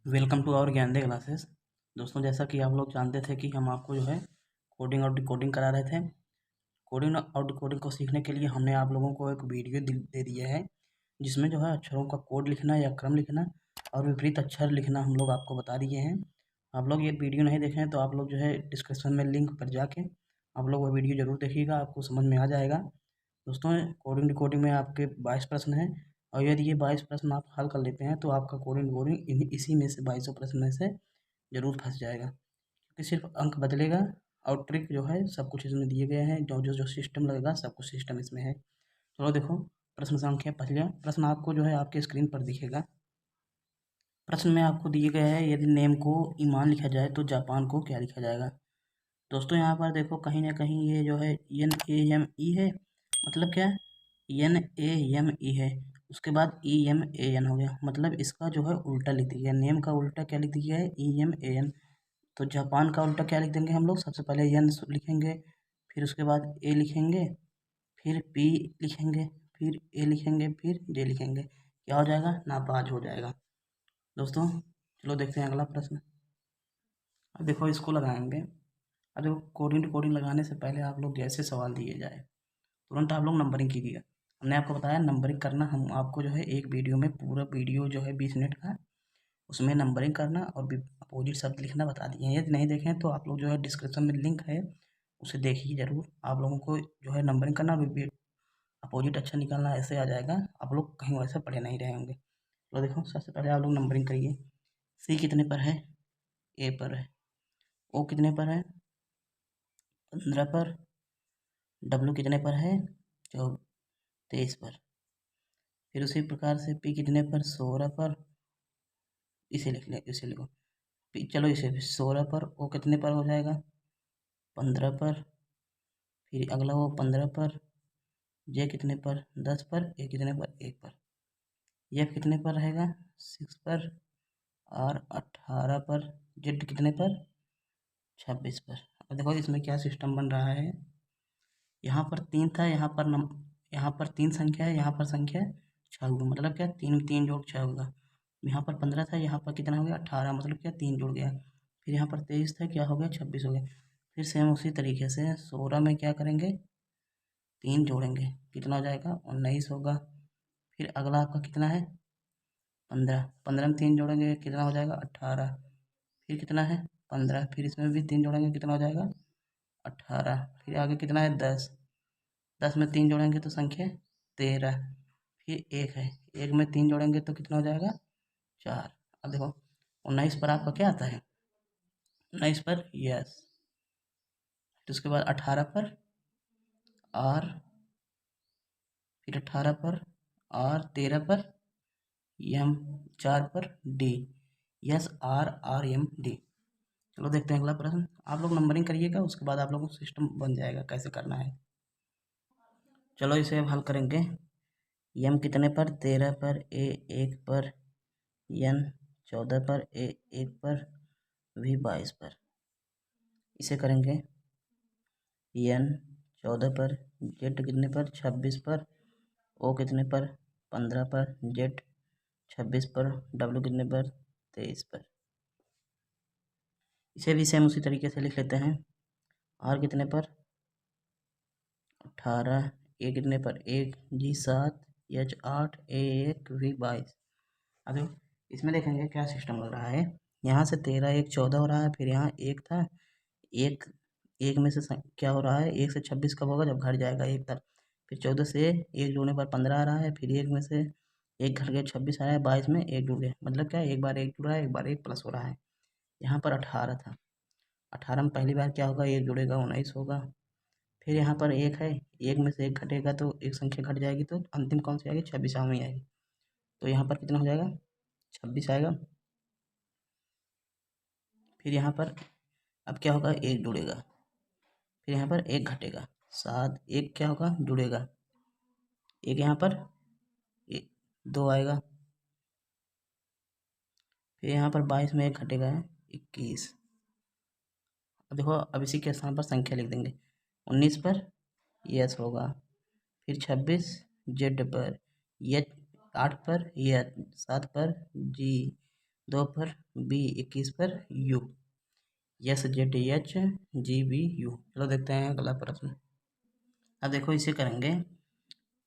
Welcome to our ज्ञानदे classes. दोस्तों, जैसा कि आप लोग जानते थे कि हम आपको जो है कोडिंग और डिकोडिंग करा रहे थे। कोडिंग और डिकोडिंग को सीखने के लिए हमने आप लोगों को एक वीडियो दे दिया है, जिसमें जो है अक्षरों का कोड लिखना या क्रम लिखना और विपरीत अक्षर लिखना हम लोग आपको बता दिए हैं। आप लोग ये वीडियो नहीं देखे हैं तो आप लोग जो है डिस्क्रिप्शन में लिंक पर जाके आप लोग वो वीडियो ज़रूर देखिएगा, आपको समझ में आ जाएगा। दोस्तों, कोडिंग डिकोडिंग में आपके 22 प्रश्न हैं और यदि ये 22 प्रश्न आप हल कर लेते हैं तो आपका कोडिंग डिकोडिंग इसी में से 22 प्रश्न में से ज़रूर फंस जाएगा, क्योंकि सिर्फ अंक बदलेगा और ट्रिक जो है सब कुछ इसमें दिए गए हैं। जो जो जो सिस्टम लगेगा सब कुछ सिस्टम इसमें है। चलो देखो, प्रश्न संख्या पहला प्रश्न आपको जो है आपके स्क्रीन पर दिखेगा। प्रश्न में आपको दिए गए हैं, यदि नेम को ईमान लिखा जाए तो जापान को क्या लिखा जाएगा। दोस्तों, यहाँ पर देखो कहीं ना कहीं ये जो है NAME है, मतलब क्या NAME है। उसके बाद EMAN हो गया, मतलब इसका जो है उल्टा लिख दिया है। नेम का उल्टा क्या लिख दिया है, EMAN। तो जापान का उल्टा क्या लिख देंगे हम लोग, सबसे पहले एन लिखेंगे, फिर उसके बाद ए लिखेंगे, फिर पी लिखेंगे, फिर ए लिखेंगे, फिर जे लिखेंगे। क्या हो जाएगा, नापाज हो जाएगा। दोस्तों, चलो देखते हैं अगला प्रश्न। अब देखो इसको लगाएंगे। अब देखो, कोडिंग टू कोडिंग लगाने से पहले आप लोग जैसे सवाल दिए जाए तुरंत आप लोग नंबरिंग कीजिएगा। हमने आपको बताया नंबरिंग करना, हम आपको जो है एक वीडियो में पूरा वीडियो जो है 20 मिनट का, उसमें नंबरिंग करना और अपोजिट शब्द लिखना बता दिए हैं। यदि नहीं देखें तो आप लोग जो है डिस्क्रिप्शन में लिंक है, उसे देखिए ज़रूर। आप लोगों को जो है नंबरिंग करना, अपोजिट अच्छा निकालना, ऐसे आ जाएगा। आप लोग कहीं वैसे पढ़े नहीं रहे होंगे। तो देखो, सबसे पहले आप लोग नंबरिंग करिए। सी कितने पर है, ए पर है। ओ कितने पर है, 15 पर। डब्लू कितने पर है, 23 पर। फिर उसी प्रकार से पी कितने पर, 16 पर। इसे लिख ले, इसे लिखो। चलो इसे भी 16 पर। ओ कितने पर हो जाएगा, 15 पर। फिर अगला वो 15 पर। जे कितने पर, 10 पर। ए कितने पर, 1 पर। एफ कितने पर रहेगा, 6 पर। और 18 पर। जेड कितने पर, 26 पर। अब देखो इसमें क्या सिस्टम बन रहा है। यहाँ पर 3 था, यहाँ पर 3 संख्या है, यहाँ पर संख्या 6 होगा, मतलब क्या, 3 3 जोड़ 6 होगा। यहाँ पर 15 था, यहाँ पर कितना हो गया, 18, मतलब क्या, 3 जुड़ गया। फिर यहाँ पर 23 था, क्या हो गया, 26 हो गया। फिर सेम उसी तरीके से 16 में क्या करेंगे, 3 जोड़ेंगे, कितना हो जाएगा, 19 होगा। फिर अगला आपका कितना है, 15। 15 में 3 जोड़ेंगे, कितना हो जाएगा, 18। फिर कितना है, 15। फिर इसमें भी 3 जोड़ेंगे, कितना हो जाएगा, 18। फिर आगे कितना है, 10। 10 में 3 जोड़ेंगे तो संख्या 13। फिर 1 है, 1 में 3 जोड़ेंगे तो कितना हो जाएगा, 4। अब देखो 19 पर आपका क्या आता है, 19 पर यस। तो उसके बाद 18 पर और, फिर 18 पर और 13 पर एम, 4 पर डी। Yes, RRMD। चलो देखते हैं अगला प्रश्न। आप लोग नंबरिंग करिएगा, उसके बाद आप लोगों को सिस्टम बन जाएगा कैसे करना है। चलो इसे अब हल करेंगे। एम कितने पर, 13 पर। ए 1 पर। एन 14 पर। ए 1 पर। वी 22 पर। इसे करेंगे। एन 14 पर। जेड कितने पर, 26 पर। ओ कितने पर, 15 पर। जेड 26 पर। डब्ल्यू कितने पर, 23 पर। इसे भी सेम उसी तरीके से लिख लेते हैं। आर कितने पर, 18। ए कितने पर, 1। जी 7। एच 8। ए 1। वी 22। अब इसमें देखेंगे क्या सिस्टम लग रहा है। यहाँ से 13 1 14 हो रहा है, फिर यहाँ 1 था। एक एक में से क्या हो रहा है, 1 से 26 कब होगा, जब घट जाएगा 1 तक। फिर 14 से 1 जोड़ने पर 15 आ रहा है, फिर 1 में से 1 घट गया, 26 आ रहा है। 22 में 1 जुड़ गया, मतलब क्या, एक बार 1 जुड़ रहा है, एक बार 1 प्लस हो रहा है। यहाँ पर 18 था, 18 में पहली बार क्या होगा, 1 जुड़ेगा, 19 होगा। फिर यहाँ पर 1 है, 1 में से 1 घटेगा तो एक संख्या घट जाएगी, तो अंतिम कौन सी आएगी, 26वीं आएगी। तो यहाँ पर कितना हो जाएगा, 26 आएगा। फिर यहाँ पर अब क्या होगा, 1 जुड़ेगा, फिर यहाँ पर 1 घटेगा, 7। 1 क्या होगा, जुड़ेगा, 1 यहाँ पर 2 आएगा। फिर यहाँ पर 22 में 1 घटेगा, 21। अब देखो, अब इसी के स्थान पर संख्या लिख देंगे। 19 पर यस होगा, फिर 26 जेड पर, एच 8 पर, एच 7 पर, जी 2 पर बी, 21 पर U, S Z H G B U. चलो देखते हैं अगला प्रश्न। अब देखो इसे करेंगे।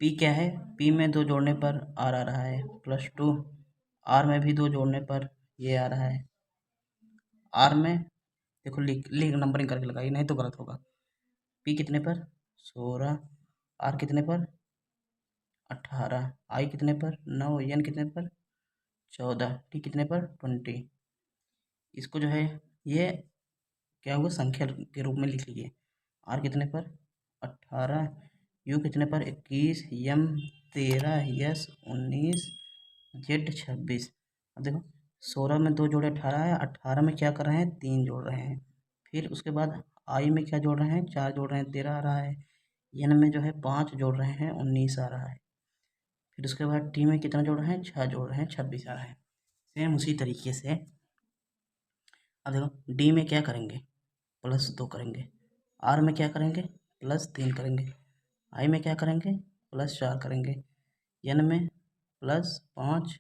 पी क्या है, पी में 2 जोड़ने पर आर आ रहा है +2, आर में भी 2 जोड़ने पर ये आ रहा है। आर में देखो लिख लिख नंबरिंग करके लगाइए, नहीं तो गलत होगा। पी कितने पर 16, आर कितने पर 18, आई कितने पर 9, एन कितने पर 14, टी कितने पर 20। इसको जो है ये क्या हुआ, संख्या के रूप में लिख लीजिए। आर कितने पर 18, यू कितने पर 21, एम 13, एस 19, जेड 26। अब देखो 16 में 2 जोड़े 18 है, 18 में क्या कर रहे हैं 3 जोड़ रहे हैं। फिर उसके बाद आई में क्या जोड़ रहे हैं 4 जोड़ रहे हैं 13 आ रहा है। एन में जो है 5 जोड़ रहे हैं 19 आ रहा है। फिर उसके बाद टी में कितना जोड़ रहे हैं 6 जोड़ रहे हैं 26 आ रहा है। सेम उसी तरीके से अब देखो डी में क्या करेंगे +2 करेंगे, आर में क्या करेंगे +3 करेंगे, आई में क्या करेंगे +4 करेंगे, एन में +5,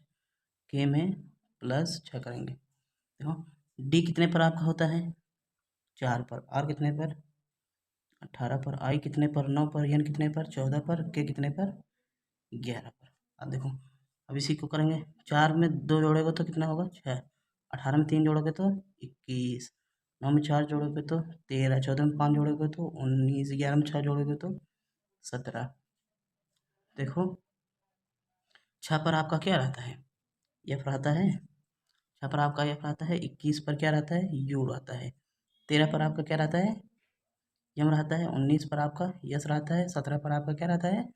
के में +6 करेंगे। देखो डी कितने पर आपका होता है 4 पर, आर कितने पर 18 पर, आई कितने पर 9 पर, एन कितने पर 14 पर, के कितने पर 11 पर। अब देखो अब इसी को करेंगे। 4 में 2 जोड़ोगे तो कितना होगा 6, 18 में 3 जोड़ोगे तो 21, 9 में 4 जोड़ोगे तो 13, 14 में 5 जोड़ोगे तो 19, 11 में 6 जोड़ोगे तो 17। देखो 6 पर आपका क्या रहता है एफ रहता है, 6 पर आपका एफ रहता है, 21 पर क्या रहता है यू रहता है, 13 पर आपका क्या रहता है यम रहता है, 19 पर आपका यस रहता है, 17 पर आपका क्या रहता है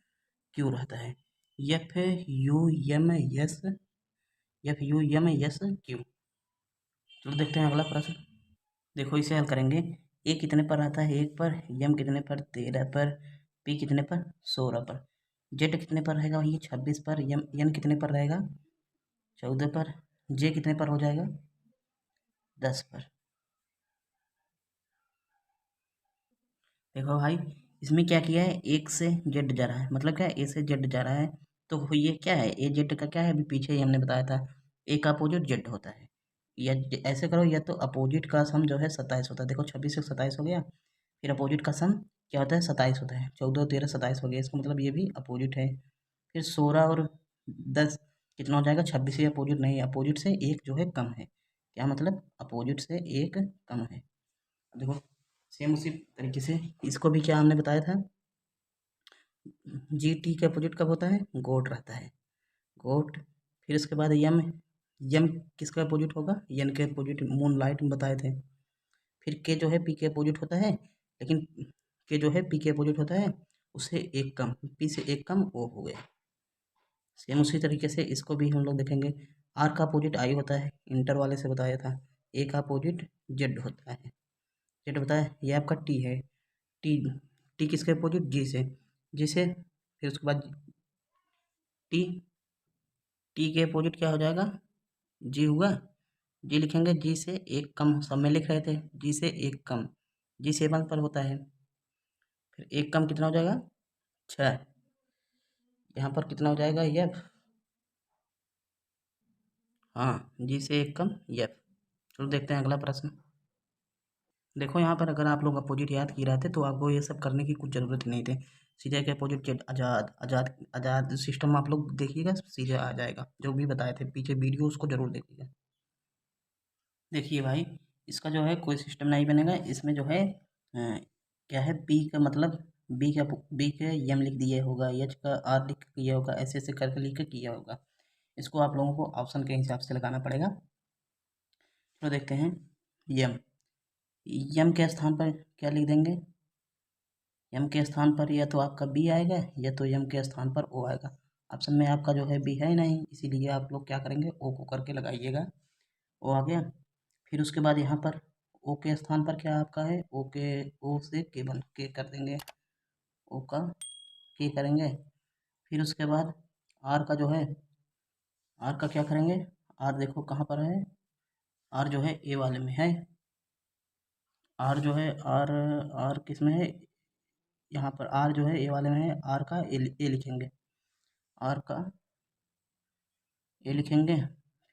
क्यू रहता है। F U M S, F U M S Q. तो देखते हैं अगला प्रश्न। देखो इसे हल करेंगे। ए कितने पर रहता है 1 पर, एम कितने पर 13 पर, पी कितने पर 16 पर, जेड कितने पर रहेगा ये 26 पर, एन कितने पर रहेगा 14 पर, जे कितने पर हो जाएगा 10 पर। देखो भाई इसमें क्या किया है 1 से जेड जा रहा है, मतलब क्या ए से जेड जा रहा है, तो ये क्या है ए जेड का क्या है, अभी पीछे ही हमने बताया था ए का अपोजिट जेड होता है। या ऐसे करो, या तो अपोजिट का सम जो है 27 होता है। देखो 26 से 27 हो गया, फिर अपोजिट का सम क्या होता है 27 होता है, 14 13 27 हो गया, इसका मतलब ये भी अपोजिट है। फिर 16 और 10 कितना हो जाएगा 26, ये अपोजिट नहीं है, अपोजिट से एक जो है कम है। क्या मतलब अपोजिट से एक कम है। देखो सेम उसी तरीके से इसको भी क्या हमने बताया था, जी टी के अपोजिट कब होता है गोट रहता है, गोट। फिर उसके बाद यम, यम किसका अपोजिट होगा एन के अपोजिट, मून लाइट में बताए थे। फिर के जो है पी के अपोजिट होता है, लेकिन के जो है पी के अपोजिट होता है उससे एक कम, पी से एक कम ओ हो गया। सेम उसी तरीके से इसको भी हम लोग देखेंगे। आर का अपोजिट आई होता है, इंटर वाले से बताया था। ए का अपोजिट जेड होता है, जेड बताया। ये आपका टी है, टी, टी किसके अपोजिट जी से, जी से। फिर उसके बाद टी, टी के अपोजिट क्या हो जाएगा जी हुआ, जी लिखेंगे, जी से एक कम, सब में लिख रहे थे जी से एक कम, जी 7 पर होता है। फिर एक कम कितना हो जाएगा 6, यहाँ पर कितना हो जाएगा एफ, हाँ जी से एक कम एफ। चलो देखते हैं अगला प्रश्न। देखो यहाँ पर अगर आप लोग अपोजिट याद किए रहते तो आपको ये सब करने की कुछ ज़रूरत ही नहीं थी। सीधे के अपोजिट जेड आज़ाद, आज़ाद आज़ाद सिस्टम आप लोग देखिएगा सीधे आ जाएगा, जो भी बताए थे पीछे वीडियो उसको ज़रूर देखिएगा। देखिए भाई इसका जो है कोई सिस्टम नहीं बनेगा, इसमें जो है क्या है पी का मतलब बी का एम लिख दिया होगा, एच का आर लिख किया होगा, ऐसे ऐसे करके लिख के किया होगा। इसको आप लोगों को ऑप्शन के हिसाब से लगाना पड़ेगा। तो देखते हैं यम, यम के स्थान पर क्या लिख देंगे, यम के स्थान पर या तो आपका बी आएगा या तो यम के स्थान पर ओ आएगा। ऑप्शन में आपका जो है बी है ही नहीं, इसीलिए आप लोग क्या करेंगे ओ को करके लगाइएगा। ओ आ गया। फिर उसके बाद यहाँ पर ओ के स्थान पर क्या आपका है, ओ के, ओ से के बन के कर देंगे, ओ का के करेंगे। फिर उसके बाद आर का जो है, आर का क्या करेंगे, आर देखो कहाँ पर है, आर जो है ए वाले में है, आर जो है आर, आर किस में है, यहाँ पर आर जो है ए वाले में है, आर का ए लिखेंगे, आर का ए लिखेंगे।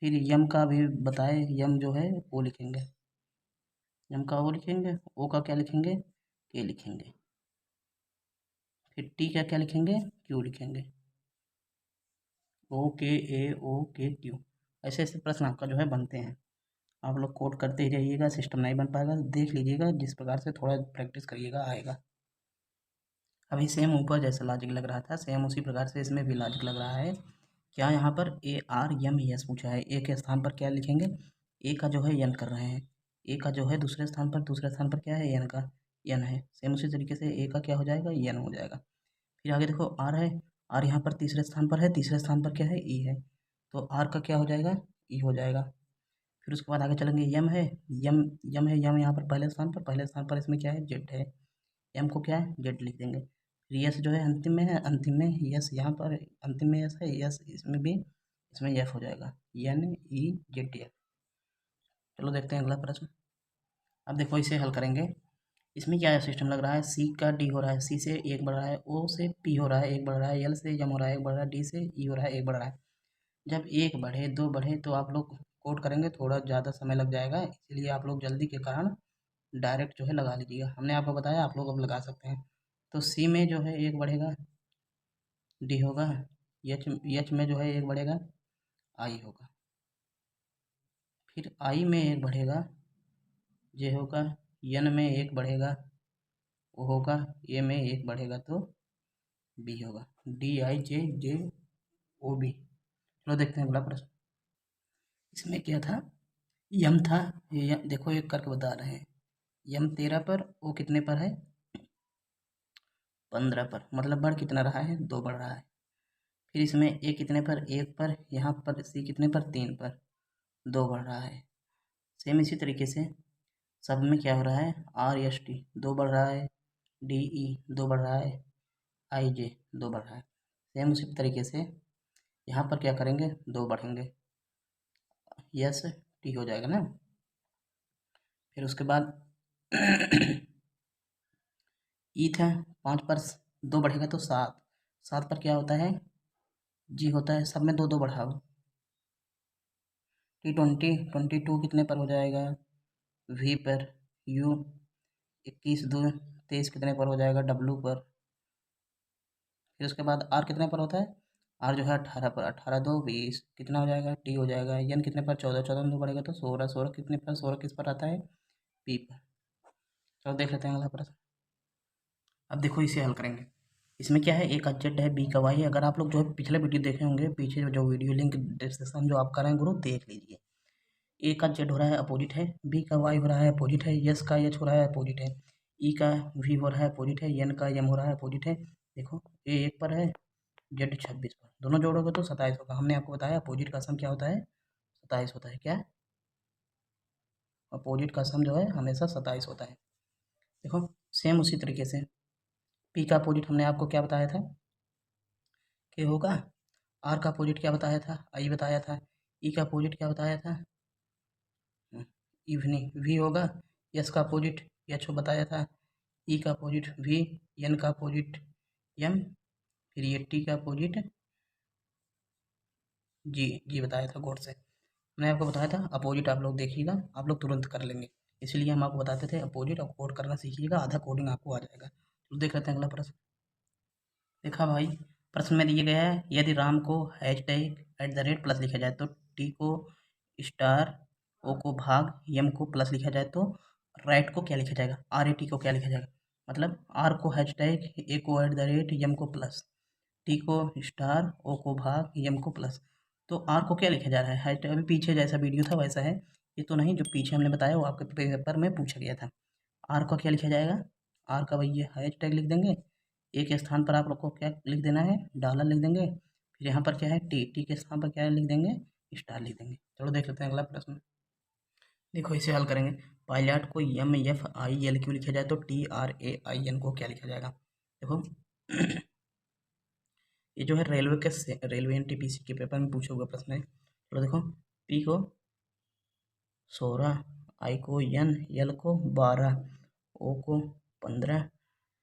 फिर यम का भी बताए, यम जो है ओ लिखेंगे, यम का ओ लिखेंगे, ओ का क्या लिखेंगे, के लिखेंगे। फिर टी का क्या लिखेंगे, क्यू लिखेंगे, ओ के ए ओ के क्यू। ऐसे ऐसे प्रश्न आपका जो है बनते हैं। आप लोग कोड करते ही रहिएगा, सिस्टम नहीं बन पाएगा, देख लीजिएगा, जिस प्रकार से थोड़ा प्रैक्टिस करिएगा आएगा। अभी सेम ऊपर जैसा लॉजिक लग रहा था, सेम उसी प्रकार से इसमें भी लॉजिक लग रहा है। क्या यहाँ पर ए आर यम यस पूछा है, ए के स्थान पर क्या लिखेंगे, ए का जो है यन कर रहे हैं, ए का जो है दूसरे स्थान पर क्या है, यन का यन है। सेम उसी तरीके से ए का क्या हो जाएगा, यन हो जाएगा। फिर आगे देखो आर है, आर यहाँ पर तीसरे स्थान पर है, तीसरे स्थान पर क्या है, ई है, तो आर का क्या हो जाएगा, ई हो जाएगा। फिर उसके बाद आगे चलेंगे, यम है, यम यम है, यम यहाँ पर पहले स्थान पर इसमें क्या है, जेड है, एम को क्या है, जेड लिख देंगे। फिर यस जो है अंतिम में है, अंतिम में यस यहाँ पर अंतिम में यस है, यस इसमें भी, इसमें एफ हो जाएगा, एन ई जेड एफ। चलो देखते हैं अगला प्रश्न। अब देखो इसे हल करेंगे। इसमें क्या सिस्टम लग रहा है, सी का डी हो रहा है, सी से एक बढ़ रहा है, ओ से पी हो रहा है एक बढ़ रहा है, एल से एम हो रहा है एक बढ़ रहा है, डी से ई हो रहा है एक बढ़ रहा है। जब एक बढ़े दो बढ़े तो आप लोग कोड करेंगे, थोड़ा ज़्यादा समय लग जाएगा, इसलिए आप लोग जल्दी के कारण डायरेक्ट जो है लगा लीजिएगा। हमने आपको बताया, आप लोग अब लगा सकते हैं। तो सी में जो है एक बढ़ेगा, डी होगा, एच एच में जो है एक बढ़ेगा, आई होगा। फिर आई में एक बढ़ेगा, जे होगा, एन में एक बढ़ेगा, ओ होगा, ए में एक बढ़ेगा तो बी होगा, D I J J O B. चलो देखते हैं अगला प्रश्न। इसमें क्या था, यम था, देखो एक करके बता रहे हैं, यम 13 पर, ओ कितने पर है, 15 पर, मतलब बढ़ कितना रहा है, 2 बढ़ रहा है। फिर इसमें ए कितने पर, 1 पर, यहाँ पर सी कितने पर, 3 पर, 2 बढ़ रहा है। सेम इसी तरीके से सब में क्या हो रहा है, आर एस टी 2 बढ़ रहा है, डी ई 2 बढ़ रहा है, आई जे 2 बढ़ रहा है। सेम उसी तरीके से यहाँ पर क्या करेंगे, 2 बढ़ेंगे, यस टी हो जाएगा ना। फिर उसके बाद ई था 5 पर, 2 बढ़ेगा तो 7, 7 पर क्या होता है, जी होता है, सब में 2 2 बढ़ाओ, टी 22 कितने पर हो जाएगा, वी पर, यू 21 2 23 कितने पर हो जाएगा, डब्लू पर। फिर उसके बाद आर कितने पर होता है, आर जो है 18 पर, 18 2 20 कितना हो जाएगा, टी हो जाएगा। एन कितने पर, 14 14 में 2 बढ़ेगा तो 16, 16 कितने पर, 16 किस पर आता है, पी पर। चलो देख लेते हैं अगला प्रश्न। अब देखो इसे हल करेंगे। इसमें क्या है, ए का जेड है, बी का वाई है। अगर आप लोग जो है पिछले वीडियो देखे होंगे, पीछे जो वीडियो लिंक डिस्क्रिप्शन जो आप कर रहे हैं ग्रुप देख लीजिए। ए का जेड हो रहा है अपोजिट है, बी का वाई हो रहा है अपोजिट है, यस का एच हो रहा है अपोजिट है, ई का वी हो रहा है अपोजिट है, एन का एम हो रहा है अपोजिट है। देखो ए 1 पर है, जेड 26 पर, दोनों जोड़ोगे तो 27 होगा। हमने आपको बताया अपोजिट का सम क्या होता है, 27 होता है। क्या, अपोजिट का सम जो है हमेशा 27 होता है। देखो सेम उसी तरीके से पी का अपोजिट हमने आपको क्या बताया था, के होगा। आर का अपोजिट क्या बताया था, आई बताया था। ई का अपोजिट क्या बताया था, इवनिंग, वी होगा। यस का अपोजिट एच को बताया था। ई का अपोजिट वी, एन का अपोजिट एम, फिर ये टी का अपोजिट जी, जी बताया था कोड से। मैंने आपको बताया था अपोजिट आप लोग देखिएगा, आप लोग तुरंत कर लेंगे, इसलिए हम आपको बताते थे अपोजिट और कोड करना सीखिएगा, आधा कोडिंग आपको आ जाएगा। तो देख लेते हैं अगला प्रश्न। देखा भाई, प्रश्न में दिए गया है, यदि राम को #@ प्लस लिखा जाए तो टी को स्टार, ओ को भाग, एम को प्लस लिखा जाए तो राइट को क्या लिखा जाएगा, आर ए टी को क्या लिखा जाएगा। मतलब आर को हैशटैग, ए को @ एम को प्लस, टी को स्टार, ओ को भाग, एम को प्लस। तो आर को क्या लिखा जा रहा है, हैशटैग अभी पीछे जैसा वीडियो था वैसा है, ये तो नहीं, जो पीछे हमने बताया वो आपके पेपर में पूछा गया था। आर को क्या लिखा जाएगा, आर का भैया हैशटैग लिख देंगे, ए के स्थान पर आप लोग को क्या लिख देना है, डॉलर लिख देंगे। फिर यहाँ पर क्या है, टी, टी के स्थान पर क्या लिख देंगे, स्टार लिख देंगे। चलो देख लेते हैं अगला प्रश्न। देखो इसे हल करेंगे। पायलट को M F I L Q लिखा जाए तो T R A I N को क्या लिखा जाएगा। देखो ये जो है रेलवे के रेलवे एनटीपीसी के पेपर में पूछा हुआ प्रश्न है। चलो देखो, पी को 16, आई को एन, एल को 12, ओ को 15,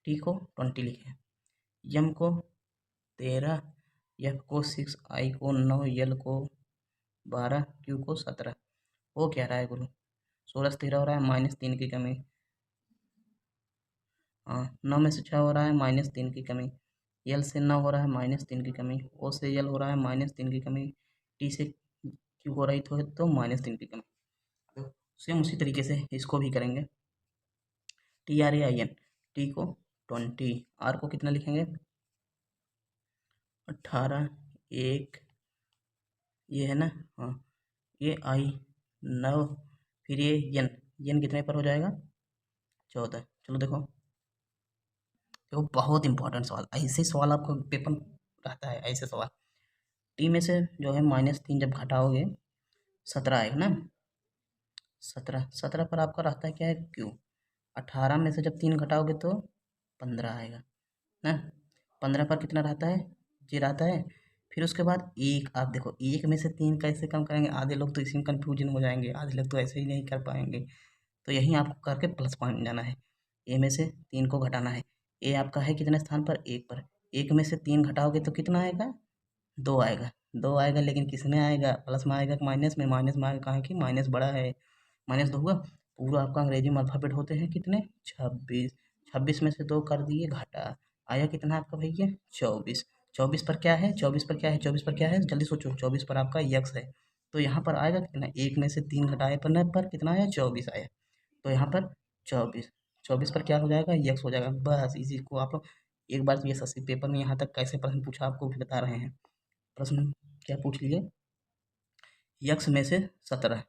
टी को 20 लिखे, एम को 13, एफ को 6, आई को 9, एल को 12 क्यू को 17 वो क्या रहा है गुरु? 16 से 13 हो रहा है, -3 की कमी। हाँ, 9 में से 6 हो रहा है, -3 की कमी। यल से 9 हो रहा है, -3 की कमी। ओ से यल हो रहा है, -3 की कमी। टी से क्यू हो रही तो -3 की कमी। तो सेम उसी तरीके से इसको भी करेंगे। TRAIN, टी को 20, आर को कितना लिखेंगे? 18, 1, ये है ना, हाँ, ये आई 9, फिर ये यन, यन कितने पर हो जाएगा? 14। चलो देखो, देखो बहुत इंपॉर्टेंट सवाल, ऐसे सवाल आपको पेपर में रहता है, ऐसे सवाल। टी में से जो है -3 जब घटाओगे 17 आएगा ना, 17 पर आपका रहता है क्या है? क्यू। 18 में से जब 3 घटाओगे तो 15 आएगा ना। 15 पर कितना रहता है? जी रहता है। फिर उसके बाद एक, आप देखो एक में से 3 कैसे कम करेंगे? आधे लोग तो इसी में कन्फ्यूजन हो जाएंगे, आधे लोग तो ऐसे ही नहीं कर पाएंगे। तो यहीं आपको करके प्लस पॉइंट जाना है। ए में से 3 को घटाना है। ए आपका है कितने स्थान पर? 1 पर। 1 में से 3 घटाओगे तो कितना आएगा? 2 आएगा। 2 आएगा, लेकिन किस में आएगा? प्लस में आएगा कि माइनस में? माइनस में आएगा, कहाँ है कि माइनस बड़ा है, माइनस 2 हुआ। पूरा आपका अंग्रेजी में अल्फ़ाबेट होते हैं कितने? 26। 26 में से 2 कर दिए घटा, आया कितना आपका भैया? 24। 24 पर क्या है? 24 पर क्या है? 24 पर क्या है? जल्दी सोचो। 24 पर आपका यक्स है। तो यहाँ पर आएगा कितना? 1 में से 3 घटाए पर कितना आया? 24 आया। तो यहाँ पर 24, 24 पर क्या हो जाएगा? यक्स हो जाएगा। बस इसी को आप लोग एक बार तो ये एसएससी पेपर में यहाँ तक कैसे प्रश्न पूछा आपको भी बता रहे हैं। प्रश्न क्या पूछ लिए? यक्स में से 17,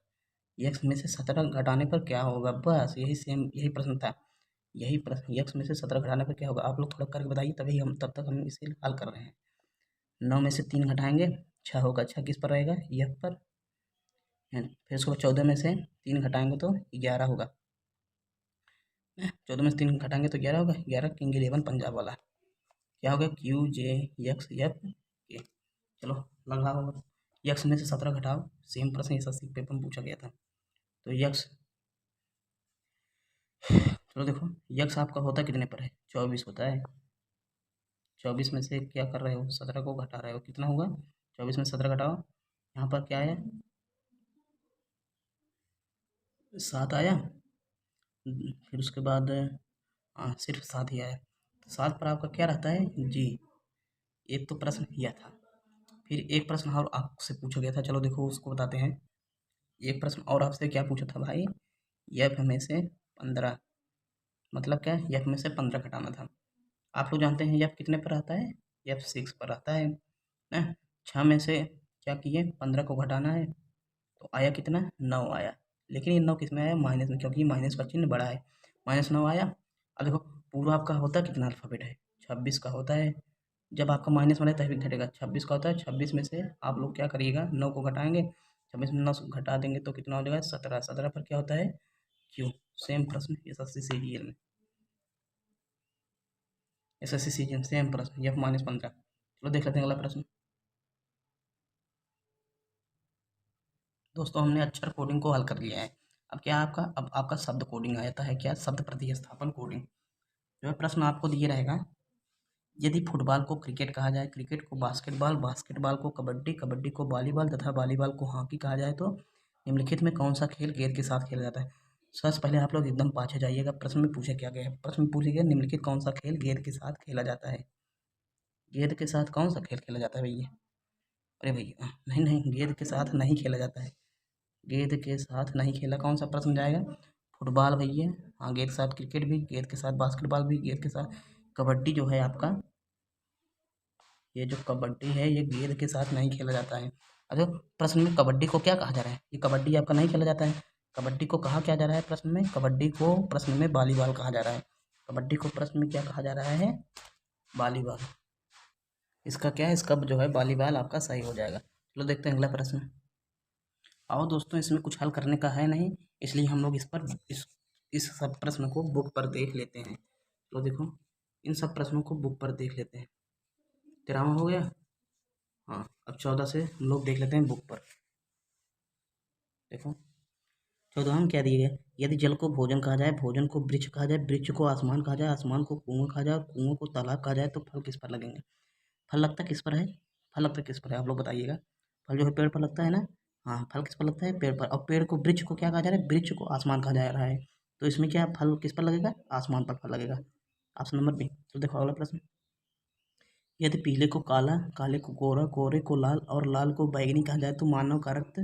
यक्स में से 17 घटाने पर क्या होगा? बस यही सेम यही प्रश्न था। यही प्रश्न, यक्स में से 17 घटाने पर क्या होगा? आप लोग थोड़ा करके बताइए, तभी हम तब तक हम इसे हल कर रहे हैं। 9 में से 3 घटाएंगे 6 होगा। 6 किस पर रहेगा? यक पर। फिर उसके बाद 14 में से 3 घटाएंगे तो 11 होगा। 14 में से 3 घटाएंगे तो 11 होगा। 11 किंग 11 पंजाब वाला क्या होगा? क्यू जे यक्स एफ के। चलो लगाओ। यक्स में से 17 घटाओ, सेम प्रश्न एसएससी पेपर में पूछा गया था। तो यक्स, चलो देखो, यक्स आपका होता कितने पर है? 24 होता है। 24 में से क्या कर रहे हो? 17 को घटा रहे हो, कितना होगा? 24 में 17 घटाओ, यहाँ पर क्या आया? 7 आया। फिर उसके बाद हाँ, सिर्फ 7 ही आया। तो 7 पर आपका क्या रहता है? जी। एक तो प्रश्न किया था, फिर एक प्रश्न और आपसे पूछा गया था। चलो देखो उसको बताते हैं। एक प्रश्न और आपसे क्या पूछा था भाई? एफ में से 15, मतलब क्या? एफ में से 15 घटाना था। आप लोग जानते हैं एफ कितने पर आता है? एफ 6 पर आता है ना। 6 में से क्या किए? 15 को घटाना है, तो आया कितना? 9 आया। लेकिन ये 9 किस में आया? माइनस में, क्योंकि माइनस का चिन्ह बड़ा है। -9 आया। अब देखो पूरा आपका होता कितना अल्फ़ाबेट है? 26 का होता है। जब आपका माइनस वाला है तभी घटेगा। 26 का होता है। 26 में से आप लोग क्या करिएगा? 9 को घटाएँगे। 26 में 9 से घटा देंगे तो कितना हो जाएगा? 17। 17 पर क्या होता है? क्यू। सेम प्रश्न एसएससी सीजीएल में, एसएससी सीजीएल सेम प्रश्न, एफ -15। चलो देख लेते हैं अगला प्रश्न। दोस्तों हमने अक्षर कोडिंग को हल कर लिया है। अब आपका शब्द कोडिंग आता है। क्या? शब्द प्रतिस्थापन कोडिंग। जो है प्रश्न आपको दिए रहेगा, यदि फुटबॉल को क्रिकेट कहा जाए, क्रिकेट को बास्केटबॉल, बास्केटबॉल को कबड्डी, कबड्डी को वॉलीबॉल तथा वॉलीबॉल को हॉकी कहा जाए तो निम्नलिखित में कौन सा खेल गेंद के साथ खेला जाता है? सबसे पहले आप लोग एकदम पाछे जाइएगा। प्रश्न में पूछा क्या गया है? प्रश्न में पूछा गया निम्नलिखित कौन सा खेल गेंद के साथ खेला जाता है? गेंद के साथ कौन सा खेल खेला जाता है भैया? अरे भैया नहीं नहीं, गेंद के साथ नहीं खेला जाता है। गेंद के साथ नहीं खेला, कौन सा प्रश्न जाएगा? फुटबॉल भैया। हाँ, गेंद के साथ क्रिकेट भी, गेंद के साथ बास्केटबॉल भी, गेंद के साथ कबड्डी जो है आपका, ये जो कबड्डी है ये गेंद के साथ नहीं खेला जाता है। अरे प्रश्न में कबड्डी को क्या कहा जा रहा है? ये कबड्डी आपका नहीं खेला जाता है। कबड्डी को कहा क्या जा रहा है प्रश्न में? कबड्डी को प्रश्न में वॉलीबॉल कहा जा रहा है। कबड्डी को प्रश्न में क्या कहा जा रहा है? वॉलीबॉल। इसका क्या है? इसका जो है वॉलीबॉल आपका सही हो जाएगा। चलो देखते हैं अगला प्रश्न। आओ दोस्तों, इसमें कुछ हल करने का है नहीं, इसलिए हम लोग इस सब प्रश्न को बुक पर देख लेते हैं। तो देखो इन सब प्रश्नों को बुक पर देख लेते हैं। 13वां हो गया। हाँ, अब 14 से हम लोग देख लेते हैं बुक पर। देखो 14 हम क्या दिए गए? यदि जल को भोजन कहा जाए, भोजन को वृक्ष कहा जाए, वृक्ष को आसमान कहा जाए, आसमान को कुआं कहा जाए और कुआं को तालाब कहा जाए तो फल किस पर लगेंगे? फल लगता किस पर है? फल लगता किस पर है? आप लोग बताइएगा। फल जो है पेड़ पर लगता है ना। हाँ, फल किस पर लगता है? पेड़ पर। और पेड़ को, वृक्ष को क्या कहा जा रहा है? वृक्ष को आसमान कहा जा रहा है। तो इसमें क्या फल किस पर लगेगा? आसमान पर फल लगेगा। Option number B. तो देखो अगला प्रश्न। यदि पीले को काला, काले को गोरा, गोरे को लाल और लाल को बैंगनी कहा जाए तो मानव का रक्त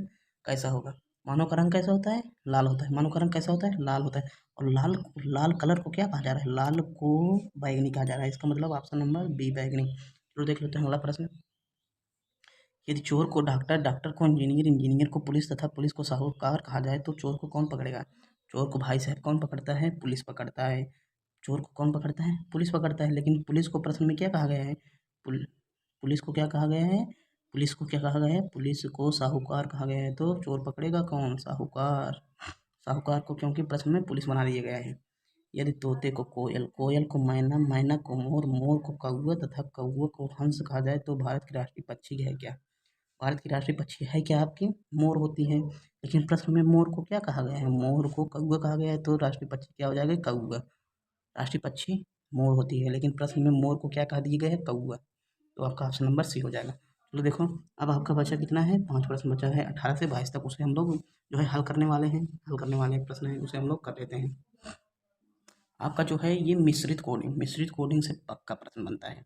कैसा होगा? मानव का रंग कैसा होता है? लाल होता है। मानव का रंग कैसा होता है? लाल होता है। और लाल, लाल कलर को क्या कहा जा रहा है? लाल को बैंगनी कहा जा रहा है। इसका मतलब ऑप्शन नंबर बी बैंगनी। चलो देख लेते हैं अगला प्रश्न। यदि चोर को डॉक्टर, डॉक्टर को इंजीनियर, इंजीनियर को पुलिस तथा पुलिस को साहूकार कहा जाए तो चोर को कौन पकड़ेगा? चोर को भाई साहब कौन पकड़ता है? पुलिस पकड़ता है। चोर को कौन पकड़ता है? पुलिस पकड़ता है। लेकिन पुलिस को प्रश्न में क्या कहा गया है? पुलिस को क्या कहा गया है? पुलिस को क्या कहा गया है? पुलिस को साहूकार कहा गया है। तो चोर पकड़ेगा कौन? साहूकार। साहूकार को क्योंकि प्रश्न में पुलिस बना दिया गया है। यदि तोते को कोयल, कोयल को मैना, मैना को मोर, मोर को कौवा तथा कौवा को हंस कहा जाए तो भारत की राष्ट्रीय पक्षी है क्या? भारत की राष्ट्रीय पक्षी है क्या आपकी? मोर होती है। लेकिन प्रश्न में मोर को क्या कहा गया है? मोर को कौवा कहा गया है। तो राष्ट्रीय पक्षी क्या हो जाएगा? कौवा। राष्ट्रीय पक्षी मोर होती है, लेकिन प्रश्न में मोर को क्या कहा दिया गया है? कौवा। तो आपका ऑप्शन नंबर सी हो जाएगा। चलो देखो, अब आपका बचा कितना है? 5 प्रश्न बचा है। 18 से 22 तक उसे हम लोग जो है हल करने वाले हैं। हल करने वाले प्रश्न हैं, उसे हम लोग कर लेते हैं। आपका जो है ये मिश्रित कोडिंग से पक्का प्रश्न बनता है।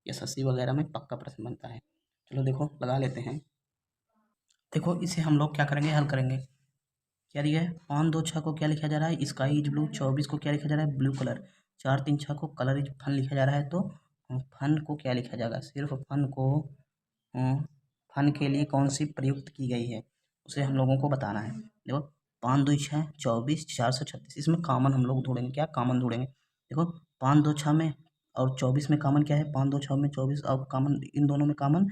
एसएससी वगैरह में पक्का प्रश्न बनता है। चलो देखो लगा लेते हैं। देखो इसे हम लोग क्या करेंगे? हल करेंगे। क्या दिया है? 5 2 6 को क्या लिखा जा रहा है? Sky is blue. 24 को क्या लिखा जा रहा है? Blue colour. 4 3 6 को कलर इज फन लिखा जा रहा है। तो फन को क्या लिखा जाएगा? सिर्फ फन को फन के लिए कौन सी प्रयुक्त की गई है उसे हम लोगों को बताना है। देखो 5 2 6 24 436, इसमें कॉमन हम लोग ढूंढेंगे। क्या कॉमन ढूंढेंगे? देखो 5 2 6 में और 24 में कॉमन क्या है? 5 2 6 में 24 और कॉमन, इन दोनों में कॉमन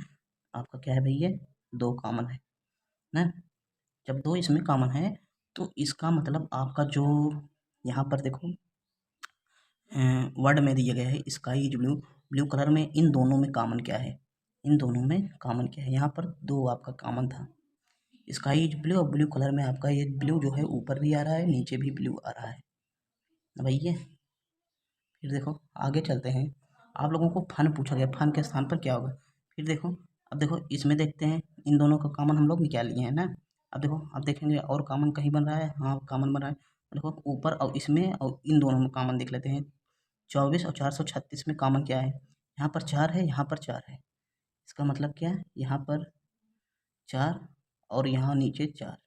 आपका क्या है भैया? 2 कॉमन है ना। जब 2 इसमें कॉमन है तो इसका मतलब आपका जो यहाँ पर देखो वर्ड में दिया गया है sky is blue, blue colour में इन दोनों में कॉमन क्या है? इन दोनों में कॉमन क्या है? यहाँ पर 2 आपका कॉमन था। स्काई इज ब्लू और ब्लू कलर में आपका ये ब्लू जो है ऊपर भी आ रहा है, नीचे भी ब्लू आ रहा है भैया। फिर देखो आगे चलते हैं। आप लोगों को फन पूछा गया, फन के स्थान पर क्या होगा? फिर देखो, अब देखो इसमें देखते हैं, इन दोनों का कॉमन हम लोग निकाल लिए हैं ना। अब देखो, अब देखेंगे और कॉमन कहीं बन रहा है। हाँ कॉमन बन रहा है। देखो ऊपर और इसमें और इन दोनों में कॉमन देख लेते हैं। 24 और 436 में कॉमन क्या है? यहाँ पर 4 है, यहाँ पर 4 है। इसका मतलब क्या है? यहाँ पर 4 और यहाँ नीचे 4।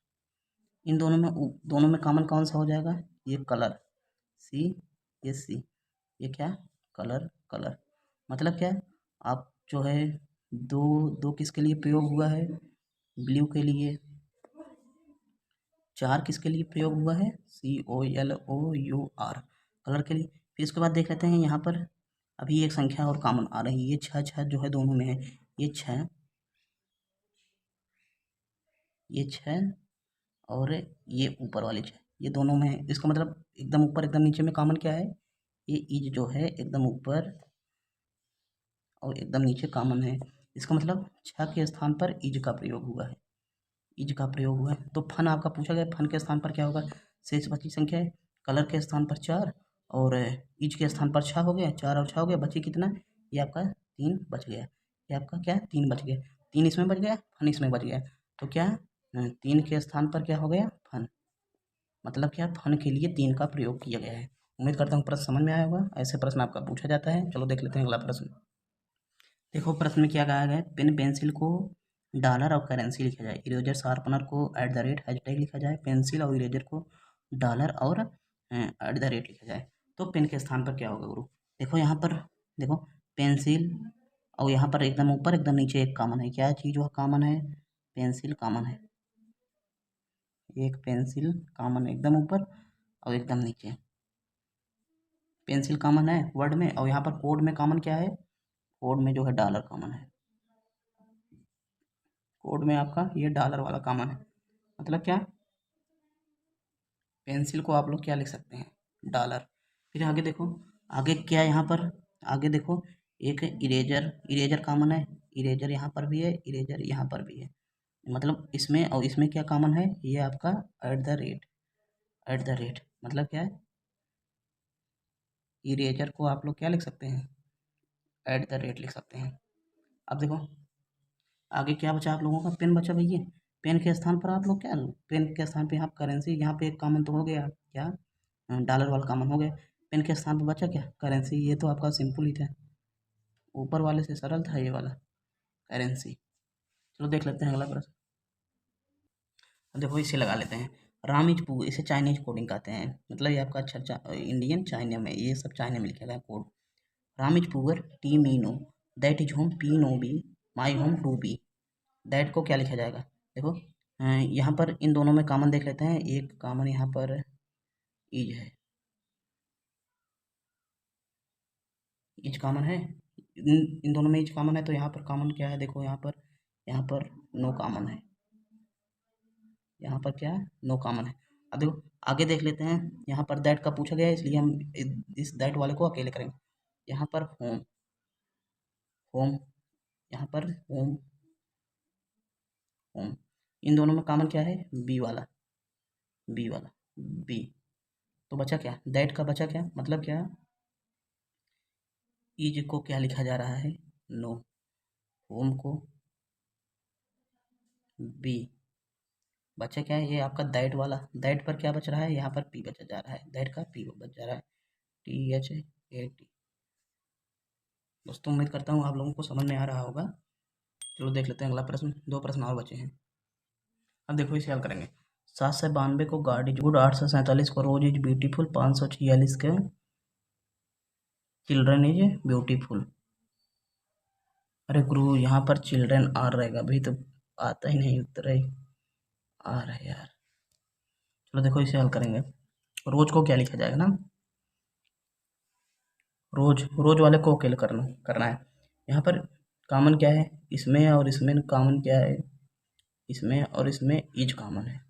इन दोनों में कॉमन कौन सा हो जाएगा? ये कलर सी, ये सी, ये क्या? Colour, colour. मतलब क्या है? आप जो है दो दो किसके लिए प्रयोग हुआ है? ब्लू के लिए। 4 किसके लिए प्रयोग हुआ है? COLOUR, कलर के लिए। फिर इसके बाद देख लेते हैं यहाँ पर अभी एक संख्या और कॉमन आ रही है। ये 6 6 जो है दोनों में है। ये 6, ये 6 और ये ऊपर वाले 6, ये दोनों में है। इसका मतलब एकदम ऊपर एकदम नीचे में कॉमन क्या है? ये इज जो है एकदम ऊपर और एकदम नीचे कॉमन है। इसका मतलब 6 के स्थान पर इज का प्रयोग हुआ है। इज का प्रयोग हुआ है। तो फन आपका पूछा गया, फन के स्थान पर क्या होगा? शेष बची संख्या है। कलर के स्थान पर 4 और इज के स्थान पर 6 हो गया। 4 और 6 हो गया, बची कितना? ये आपका 3 बच गया। ये आपका क्या है? 3 बच गया। 3 इसमें बच गया, फन इसमें बच गया। तो क्या 3 के स्थान पर क्या हो गया? फन। मतलब क्या? फन के लिए 3 का प्रयोग किया गया है। उम्मीद करता हूँ प्रश्न समझ में आया होगा। ऐसे प्रश्न आपका पूछा जाता है। चलो देख लेते हैं अगला प्रश्न। देखो प्रश्न में क्या कहा गया है? पेन पेंसिल को डॉलर और करेंसी लिखा जाए। इरेजर शार्पनर को @ लिखा जाए। पेंसिल और इरेजर को डॉलर और @ लिखा जाए तो पेन के स्थान पर क्या होगा गुरु? देखो यहाँ पर, देखो पेंसिल और यहाँ पर एकदम ऊपर एकदम नीचे एक कॉमन है। क्या चीज़ वह कॉमन है? पेंसिल कॉमन है। एक पेंसिल कॉमन है एकदम ऊपर और एकदम नीचे। पेंसिल कॉमन है वर्ड में, और यहाँ पर कोड में कॉमन क्या है? कोड में जो है डॉलर कॉमन है। कोड में आपका ये डॉलर वाला कॉमन है। मतलब क्या? पेंसिल को आप लोग क्या लिख सकते हैं? डॉलर। फिर आगे देखो, आगे क्या यहाँ पर? आगे देखो एक इरेजर, इरेजर कॉमन है। इरेजर यहाँ पर भी है, इरेजर यहाँ पर भी है। मतलब इसमें और इसमें क्या कॉमन है? ये आपका @ मतलब क्या है? इरेजर को आप लोग क्या लिख सकते हैं? @ लिख सकते हैं। अब देखो आगे क्या बचा आप लोगों का? पेन बचा भैया। पेन के स्थान पर आप लोग क्या, पेन के स्थान पे यहाँ करेंसी, यहाँ पे एक कॉमन तो हो गया क्या, डॉलर वाला कॉमन हो गया। पेन के स्थान पर बचा क्या, करेंसी। ये तो आपका सिंपल ही था, ऊपर वाले से सरल था ये वाला, करेंसी। चलो देख लेते हैं अगला प्रश्न। अब देखो इसे लगा लेते हैं, रामीज पू, इसे चाइनीज कोडिंग कहते हैं, मतलब ये आपका अच्छा इंडियन चाइना में, ये सब चाइना में लिखा गया कोड। रामीज पुअर टी मीनो दैट इज होम पी नो बी my home to be, that को क्या लिखा जाएगा। देखो यहाँ पर इन दोनों में कॉमन देख लेते हैं, एक कॉमन यहाँ पर इज है, इज कॉमन है, इन दोनों में इज कॉमन है, तो यहाँ पर कॉमन क्या है, देखो यहाँ पर नो कॉमन है, यहाँ पर क्या है, नो कॉमन है। अब देखो आगे देख लेते हैं, यहाँ पर दैट का पूछा गया है, इसलिए हम इस दैट वाले को अकेले करेंगे। यहाँ पर होम, होम, यहाँ पर होम, होम, इन दोनों में कॉमन क्या है, बी वाला, बी वाला, बी। तो बचा क्या, दैट का बचा क्या, मतलब क्या, इज को क्या लिखा जा रहा है, नो, होम को बी, बचा क्या है, ये आपका दैट वाला, दैट पर क्या बच रहा है, यहाँ पर पी बचा जा रहा है, दैट का पी बच जा रहा है, टी एच ए टी। दोस्तों उम्मीद करता हूँ आप लोगों को समझ में आ रहा होगा। चलो देख लेते हैं अगला प्रश्न, दो प्रश्न और बचे हैं। अब देखो इसे हल करेंगे। 792 को गॉड इज गुड, 847 को रोज इज ब्यूटीफुल, 546 के चिल्ड्रन इज ब्यूटीफुल। अरे गुरु यहाँ पर चिल्ड्रन आ रहेगा, अभी तो आता ही नहीं उत्तर है, आ रहा है यार। चलो देखो इसे हल करेंगे, रोज को क्या लिखा जाएगा ना, रोज, रोज वाले को अकेले करना है। यहाँ पर कॉमन क्या है, इसमें और इसमें कॉमन क्या है, इसमें और इसमें इज कॉमन है,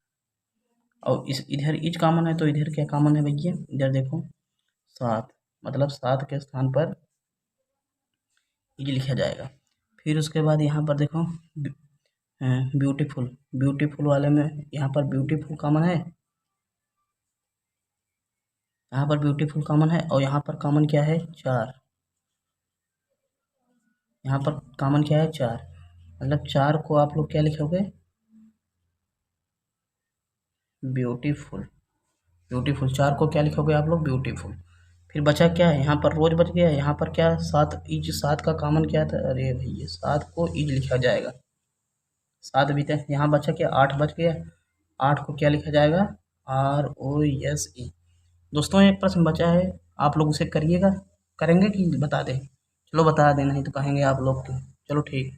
और इस इधर इज कॉमन है, तो इधर क्या कॉमन है भैया, इधर देखो 7, मतलब 7 के स्थान पर इज लिखा जाएगा। फिर उसके बाद यहाँ पर देखो ब्यूटीफुल, ब्यूटीफुल वाले में यहाँ पर ब्यूटीफुल कॉमन है, यहाँ पर ब्यूटीफुल कॉमन है, और यहाँ पर कॉमन क्या है, 4, यहाँ पर कॉमन क्या है, 4, मतलब 4 को आप लोग क्या लिखोगे, ब्यूटीफुल, ब्यूटीफुल, 4 को क्या लिखोगे आप लोग, ब्यूटीफुल। फिर बचा क्या है, यहाँ पर रोज बच गया, यहाँ पर क्या 7 इज, 7 का कॉमन क्या था, अरे भैया 7 को इज लिखा जाएगा, 7 भी था, यहाँ बचा क्या, 8 बच गया, 8 को क्या लिखा जाएगा, ROSE। दोस्तों एक प्रश्न बचा है, आप लोग उसे करिएगा, करेंगे कि बता दें, चलो बता दें, नहीं तो कहेंगे आप लोग के, चलो ठीक।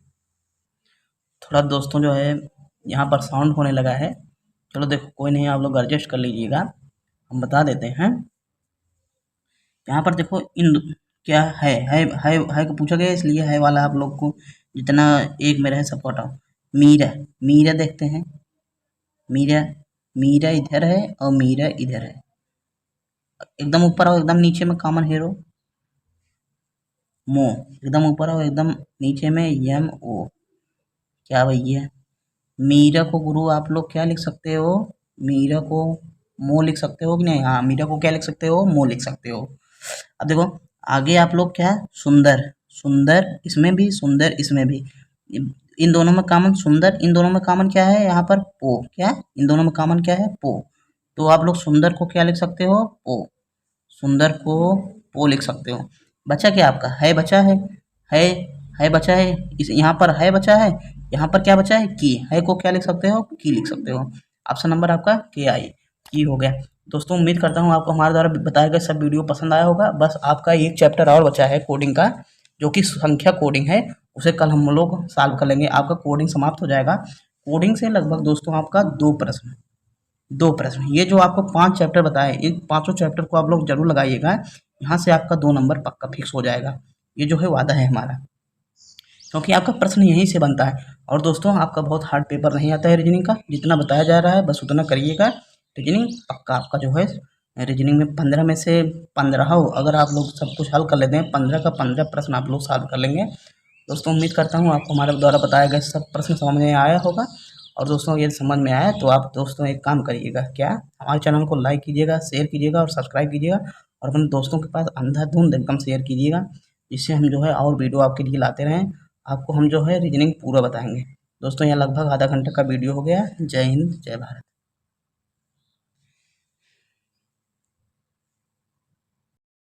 थोड़ा दोस्तों जो है यहाँ पर साउंड होने लगा है, चलो देखो कोई नहीं, आप लोग एडजस्ट कर लीजिएगा, हम बता देते हैं। यहाँ पर देखो इन क्या है को पूछा गया, इसलिए है वाला आप लोग को जितना एक में रहे सबको हटाओ। मीरा, मीरा देखते हैं, मीरा, मीरा इधर है और मीरा इधर है, एकदम ऊपर और एकदम नीचे में कॉमन हीरो, मो, एकदम ऊपर और एकदम नीचे में MO, क्या भैया, मीरा को गुरु आप लोग क्या लिख सकते हो, मीरा को मो लिख सकते हो कि नहीं, हाँ मीरा को क्या लिख सकते हो, मो लिख सकते हो। अब देखो आगे आप लोग क्या, सुंदर, सुंदर इसमें भी, सुंदर इसमें भी, इन दोनों में कॉमन सुंदर, इन दोनों में कॉमन क्या है, यहाँ पर पो, क्या इन दोनों में कॉमन क्या है, पो, तो आप लोग सुंदर को क्या लिख सकते हो, पो, सुंदर को पो लिख सकते हो। बचा क्या आपका, है बचा है, है बचा है, इस यहाँ पर है बचा है, यहाँ पर क्या बचा है, की को क्या लिख सकते हो, की लिख सकते हो। ऑप्शन नंबर आपका KI, की हो गया। दोस्तों उम्मीद करता हूँ आपको हमारे द्वारा बताया गया सब वीडियो पसंद आया होगा। बस आपका एक चैप्टर और बचा है कोडिंग का, जो कि संख्या कोडिंग है, उसे कल हम लोग सॉल्व कर लेंगे, आपका कोडिंग समाप्त हो जाएगा। कोडिंग से लगभग दोस्तों आपका 2 प्रश्न, ये जो आपको 5 चैप्टर बताए, इन पाँचों चैप्टर को आप लोग जरूर लगाइएगा, यहाँ से आपका 2 नंबर पक्का फिक्स हो जाएगा, ये जो है वादा है हमारा, क्योंकि आपका प्रश्न यहीं से बनता है। और दोस्तों आपका बहुत हार्ड पेपर नहीं आता है रीजनिंग का, जितना बताया जा रहा है बस उतना करिएगा, रीजनिंग पक्का आपका जो है, रीजनिंग में 15 में से 15 हो, अगर आप लोग सब कुछ हल कर लेते हैं, 15 का 15 प्रश्न आप लोग सॉल्व कर लेंगे। दोस्तों उम्मीद करता हूँ आपको हमारे द्वारा बताया गया सब प्रश्न समझ में आया होगा। और दोस्तों यदि समझ में आया तो आप दोस्तों एक काम करिएगा, क्या हमारे चैनल को लाइक कीजिएगा, शेयर कीजिएगा और सब्सक्राइब कीजिएगा, और अपने दोस्तों के पास अंधाधुंध एकदम शेयर कीजिएगा, जिससे हम जो है और वीडियो आपके लिए लाते रहें, आपको हम जो है रीजनिंग पूरा बताएंगे। दोस्तों यहाँ लगभग आधा घंटे का वीडियो हो गया। जय हिंद, जय भारत।